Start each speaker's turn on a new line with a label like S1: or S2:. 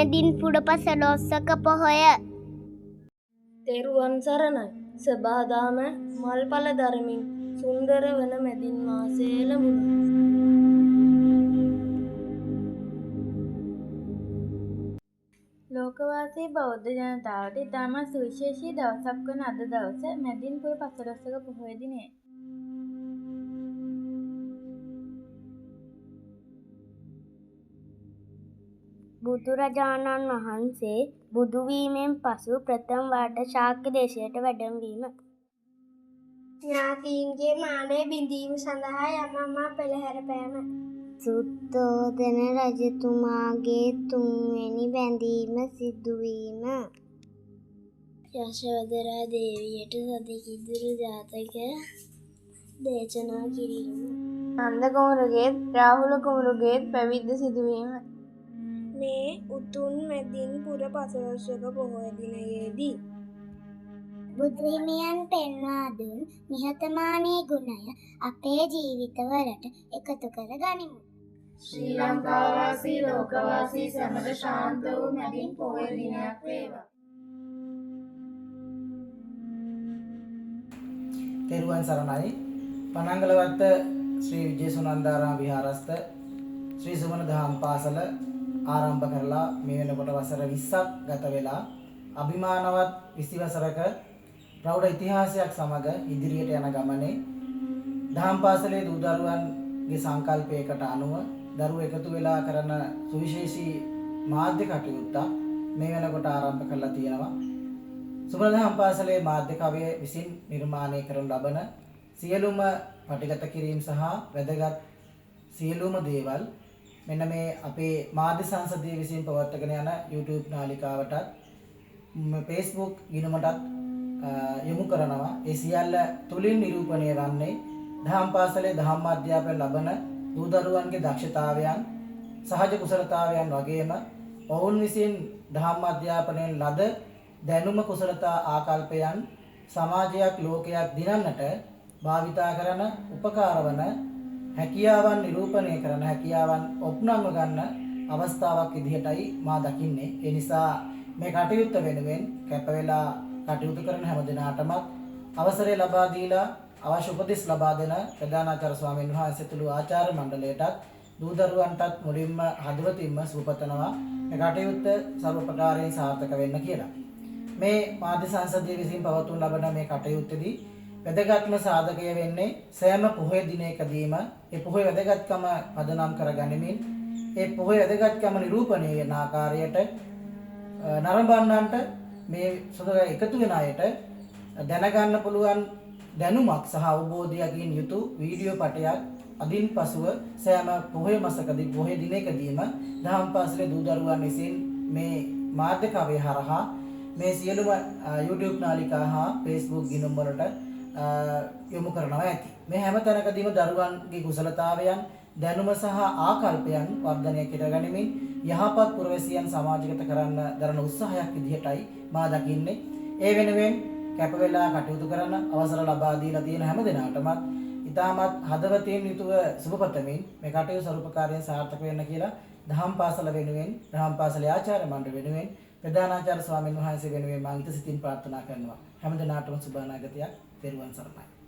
S1: මැදින් පුර පසළොස්වක පොහොය
S2: තෙරුවන් සරණයි. සබාදාම මල්පල දරමින් සුන්දර වන මැදින් මාසයේ ලැබුණා. ලෝකවාසී බෞද්ධ ජනතාවට ඉතාමත් සුවිශේෂී දවසක් වන අද දවස මැදින් පුර පසළොස්වක පොහොය දිනය.
S1: බුදුරජාණන් වහන්සේ බුදුවීමෙන් පසු ප්‍රථම වාට ශාක්‍ය දේශයට වැඩමවීම. ඥාතීන්ගේ මානය බිඳීම සඳහා යමමා පෙළහැර පෑම. සුද්ධෝදන රජතුමාගේ තුන්වෙනි බැඳීම සිදුවීම. යශෝදරා දේවියට සතිකිදුරු ජාතක දේශනා කිරීම.
S2: නන්ද කුමරුගේත් රාහුල කුමරුගේත් පැවිද්ද සිදුවීම.
S1: මේ උතුම් මැදින් පුර පසළොස්වක පොහොය දිනයේදී බුදුහිමියන් පෙන්වා දුන් නිහතමානී ගුණය අපේ ජීවිතවලට එකතු කර ගනිමු.
S3: ශ්‍රී ලංකාවාසී ලෝකවාසී සැමට ශාන්ත වූ මැදින් පොහොය දිනයක් වේවා.
S4: තෙරුවන් සරණයි. පනංගලවත්ත ශ්‍රී විජේසුනන්දාරාම විහාරස්ථ ශ්‍රී සුමන දහම් පාසල ආරම්භ කරලා මේ වෙනකොට වසර 20ක් ගත වෙලා අභිමානවත් 20 වසරක ප්‍රෞಢ ඉතිහාසයක් සමග ඉදිරියට යන ගමනේ දහම් පාසලේ දූ දරුවන්ගේ සංකල්පයකට අනුව දරුවෝ එකතු වෙලා කරන සුවිශේෂී මාධ්‍ය කටයුත්ත මේ වෙනකොට ආරම්භ කරලා තියෙනවා. සුමන දහම් පාසලේ මාධ්‍ය කවය විසින් නිර්මාණය කරන ලබන සියලුම පටිගත කිරීම සහ වැදගත් සියලුම දේවල් මෙන්න මේ අපේ මාධ්‍ය සංසදයේ විසින් පවත්වාගෙන යන YouTube නාලිකාවටත් Facebook ගිණුමටත් යොමු කරනවා. ඒ සියල්ල තුලින් නිරූපණය වන්නේ දහම් පාසලේ දහම් අධ්‍යාපනය ලබන දූ දරුවන්ගේ දක්ෂතාවයන් සහජ කුසලතාවයන් වගේම ඔවුන් විසින් දහම් අධ්‍යාපනයෙන් ලද දැනුම කුසලතා ආකල්පයන් සමාජයක් ලෝකයක් දිනන්නට භාවිතා කරන උපකාර වන හැකියාවන් නිරූපණය කරන හැකියාවන් ඔප්නම්ව ගන්න අවස්ථාවක් විදිහටයි මා දකින්නේ. ඒ නිසා මේ කටයුත්ත වෙනුවෙන් කැප වෙලා කටයුතු කරන හැම දිනාටම අවසරය ලබා දීලා අවශ්‍ය උපදෙස් ලබා දෙන ප්‍රධානාචාර්ය ස්වාමීන් වහන්සේ තුළු ආචාර්ය මණ්ඩලයටත් දූ දරුවන්ටත් මුලින්ම හදවතින්ම සුබපතනවා මේ කටයුත්ත සර්ව ප්‍රකාරයෙන් සාර්ථක වෙන්න කියලා. මේ මාධ්‍ය සංසදයේ විසින් පවත්වනු ලබන මේ කටයුත්තේදී වැදගත්ම සාධකය වෙන්නේ සෑම පොහොය දිනයකදීම ඒ පොහොය වැදගත්කම පදනම් කරගනිමින් ඒ පොහොය වැදගත්කම නිරූපණය වෙන ආකාරයට නරඹන්නන්ට මේ සුදුව එකතු වෙන අයට දැනගන්න පුළුවන් දැනුමක් සහ අවබෝධයකින් යුතු වීඩියෝ පටයක් අදින් පසුව සෑම පොහොය මාසකදී පොහොය දිනයකදීම දහම් පාසලේ දූ දරුවන් විසින් මේ මාධ්‍ය කවය හරහා මේ සියලුම YouTube නාලිකා හා Facebook ගිණුම් වලට යොමු කරනවා ඇති. මේ හැම තැනකදීම දරුවන්ගේ කුසලතාවයන් දැනුම සහ ආකල්පයන් වර්ධනය කර ගැනීමෙන් යහපත් පුරවැසියන් සමාජගත කරන්න දරන උත්සාහයක් විදිහටයි මා දකින්නේ. ඒ වෙනුවෙන් කැප වෙලා කටයුතු කරන අවසර ලබා දීලා තියෙන හැම දිනාටම ඉතාමත් හදවතින් යුතුව සුබපතමින් මේ කටයුතු සරුපකාරයෙන් සාර්ථක වෙන්න කියලා දහම් පාසල වෙනුවෙන් දහම් පාසලේ ආචාර්ය මණ්ඩල වෙනුවෙන් ප්‍රධානාචාර්ය ස්වාමීන් වහන්සේ වෙනුවෙන් මම ඉත සිතින් ප්‍රාර්ථනා කරනවා. හැම දිනාටම සුබ අනාගතයක්. තෙරුවන් සරණයි.